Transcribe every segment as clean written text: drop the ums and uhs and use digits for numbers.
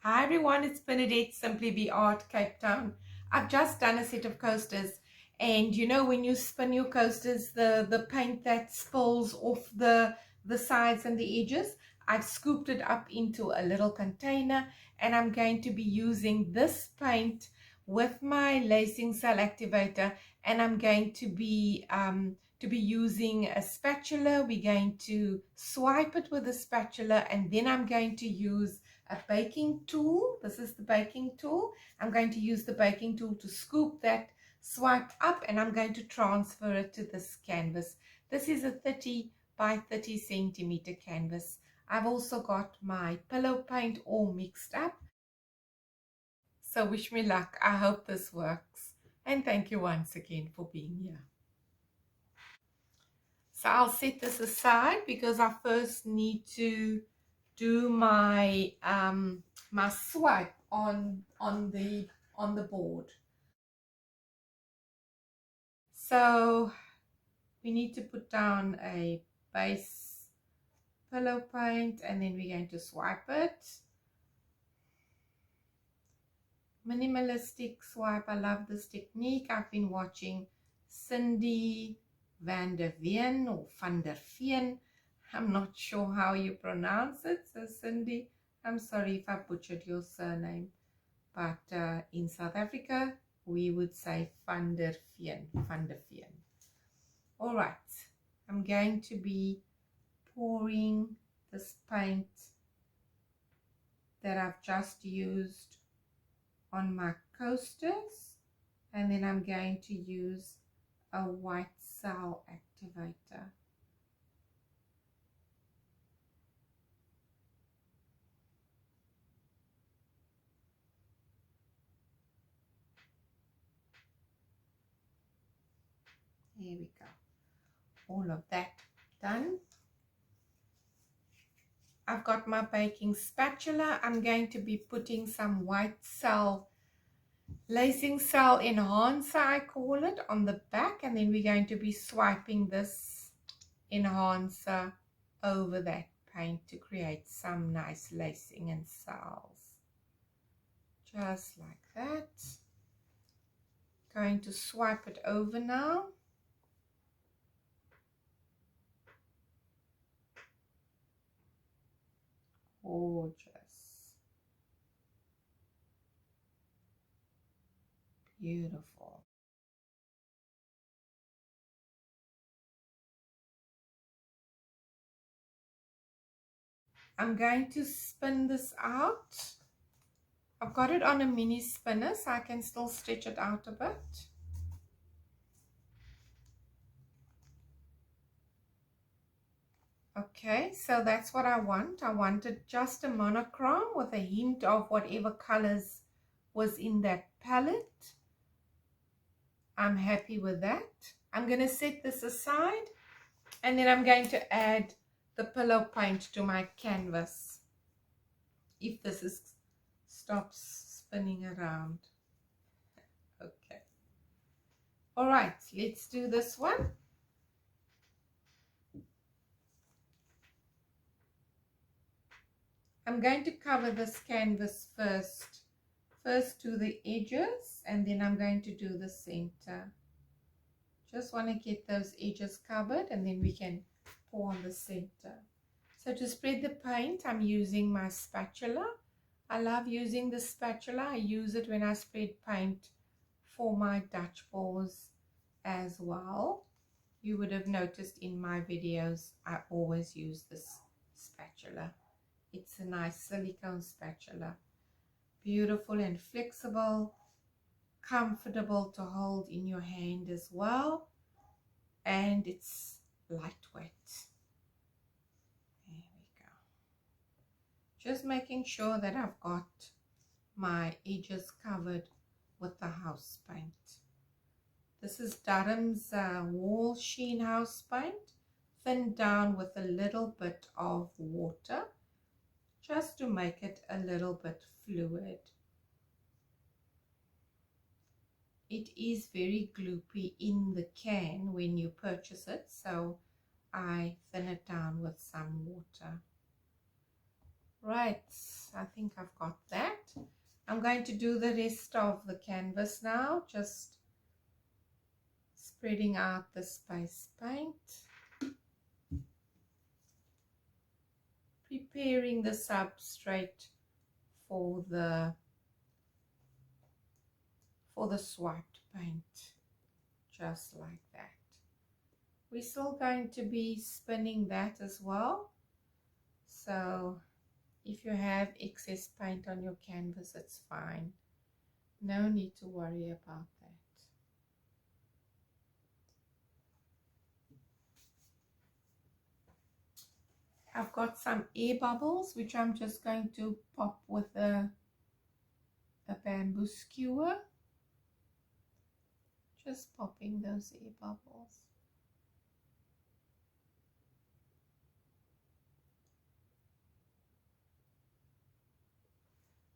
Hi everyone, it's Bernadette, Simply Be Art, Cape Town. I've just done a set of coasters, and you know when you spin your coasters, the paint that spills off the sides and the edges, I've scooped it up into a little container, and I'm going to be using this paint with my lacing cell activator, and I'm going to be using a spatula. We're going to swipe it with a spatula, and then I'm going to use a baking tool. This is the baking tool. I'm going to use the baking tool to scoop that swipe up, and I'm going to transfer it to this canvas. This is a 30 by 30 centimeter canvas. I've also got my pillow paint all mixed up. So wish me luck. I hope this works. And thank you once again for being here. So I'll set this aside because I first need to do my my swipe on the board. So we need to put down a base pillow paint, and then we're going to swipe it. Minimalistic swipe. I love this technique. I've been watching Cindy van der Veen or van der Veen. I'm not sure how you pronounce it. So Cindy, I'm sorry if I butchered your surname. But in South Africa, we would say van der Veen, van der Veen. All right, I'm going to be pouring this paint that I've just used on my coasters, and then I'm going to use a white cell activator. Here we go. All of that done. I've got my baking spatula. I'm going to be putting some white cell, lacing cell enhancer, I call it, on the back, and then we're going to be swiping this enhancer over that paint to create some nice lacing and cells. Just like that. Going to swipe it over now. Gorgeous. Beautiful. I'm going to spin this out. I've got it on a mini spinner, so I can still stretch it out a bit. Okay, so that's what I want. I wanted just a monochrome with a hint of whatever colors was in that palette. I'm happy with that. I'm going to set this aside, and then I'm going to add the pillow paint to my canvas. If this stops spinning around. Okay. All right, let's do this one. I'm going to cover this canvas first to the edges, and then I'm going to do the center. Just want to get those edges covered, and then we can pour on the center. So to spread the paint, I'm using my spatula. I love using the spatula. I use it when I spread paint for my Dutch balls as well. You would have noticed in my videos, I always use this spatula. It's a nice silicone spatula. Beautiful and flexible, comfortable to hold in your hand as well, and it's lightweight. There we go. Just making sure that I've got my edges covered with the house paint. This is Duram's Wall Sheen house paint, thinned down with a little bit of water, just to make it a little bit fluid. It is very gloopy in the can when you purchase it, so I thin it down with some water. Right, I think I've got that. I'm going to do the rest of the canvas now, just spreading out the space paint, preparing the substrate for the swiped paint, just like that. We're still going to be spinning that as well, so if you have excess paint on your canvas, it's fine. No need to worry about that. I've got some air bubbles, which I'm just going to pop with a bamboo skewer. Just popping those air bubbles.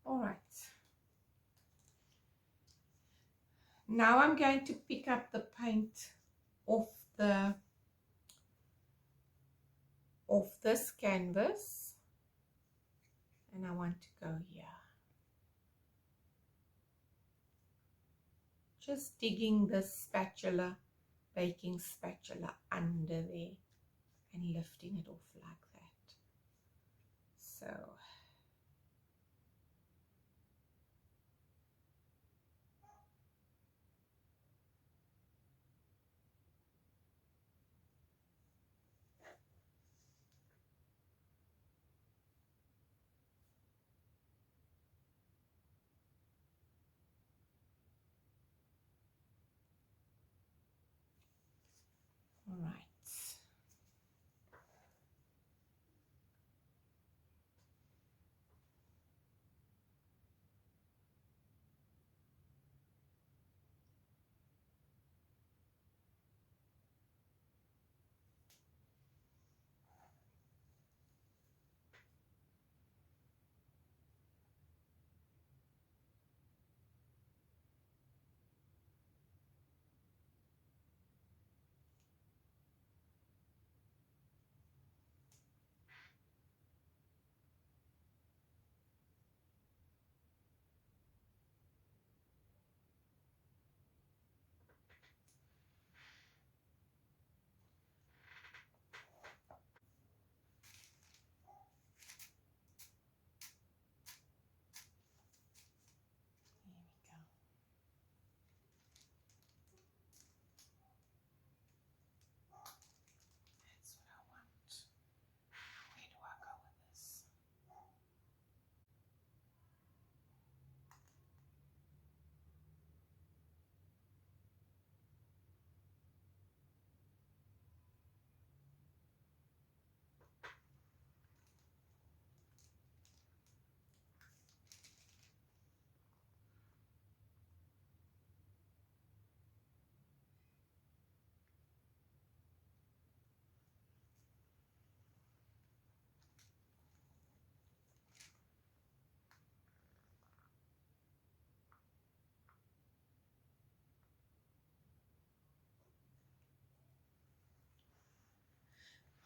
All right. Now I'm going to pick up the paint off this canvas, and I want to go here. Just digging this spatula, baking spatula under there and lifting it off like that. So all right.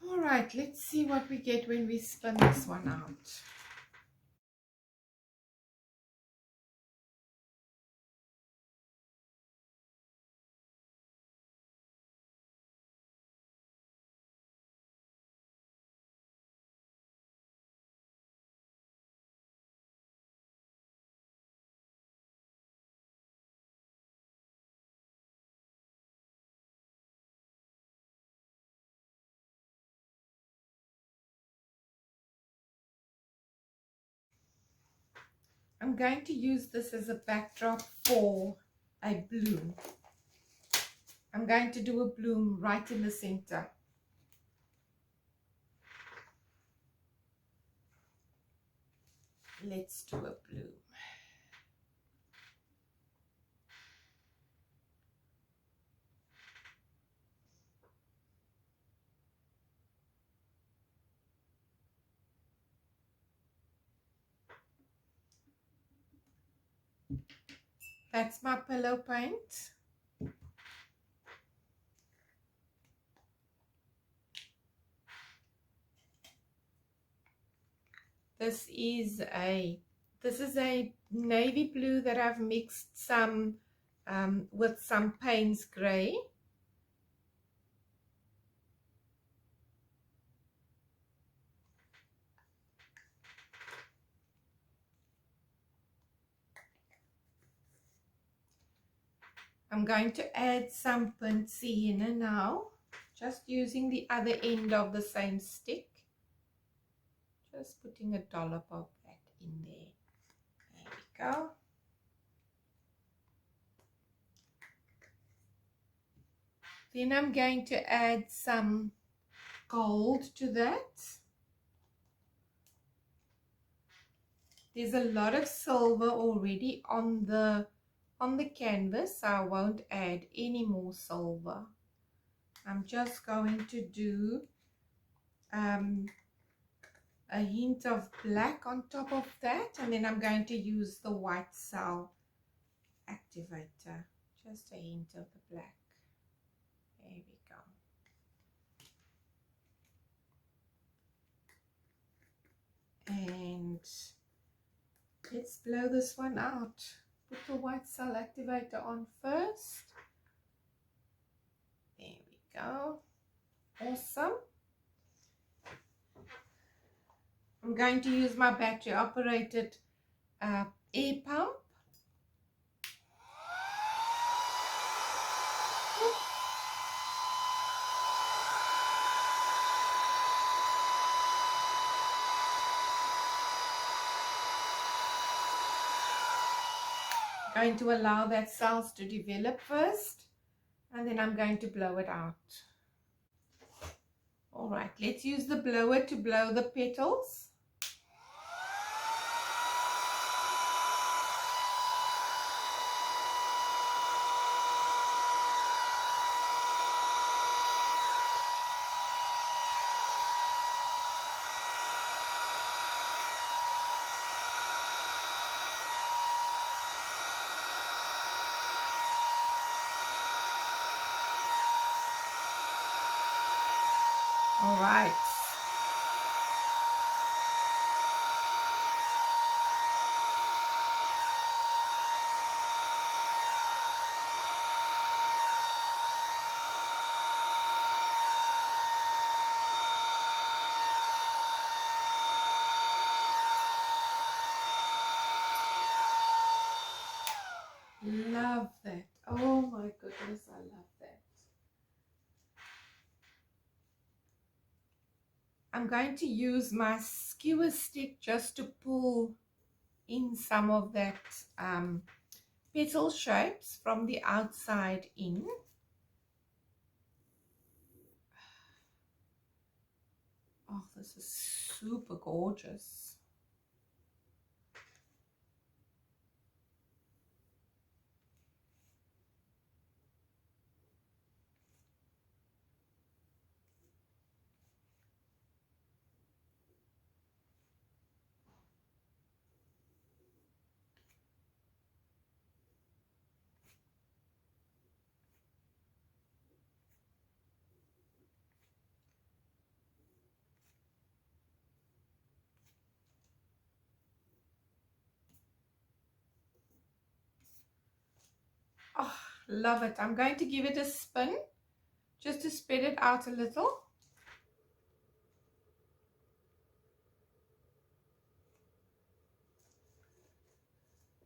All right, let's see what we get when we spin this one out. I'm going to use this as a backdrop for a bloom. I'm going to do a bloom right in the center. Let's do a bloom. That's my pillow paint. This is a navy blue that I've mixed some with some Payne's grey. I'm going to add some burnt sienna now, just using the other end of the same stick. Just putting a dollop of that in there. There we go. Then I'm going to add some gold to that. There's a lot of silver already on the canvas, so I won't add any more silver. I'm just going to do a hint of black on top of that, and then I'm going to use the white cell activator. Just a hint of the black. There we go. And let's blow this one out. Put the white cell activator on first. There we go. Awesome. I'm going to use my battery operated air pump. I'm going to allow that cells to develop first, and then I'm going to blow it out. All right, let's use the blower to blow the petals. All right. Love that. Oh my goodness, I love that. I'm going to use my skewer stick just to pull in some of that petal shapes from the outside in. Oh, this is super gorgeous. Oh, love it. I'm going to give it a spin just to spread it out a little.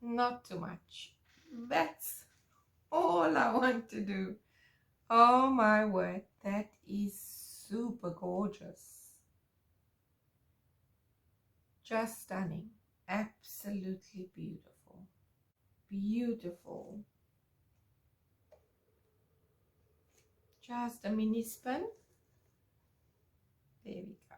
Not too much. That's all I want to do. Oh my word, that is super gorgeous. Just stunning. Absolutely beautiful. Beautiful. Just a mini spin. There we go.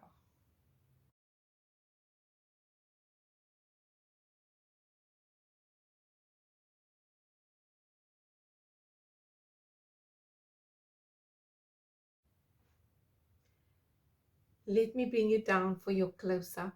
Let me bring you down for your close-up.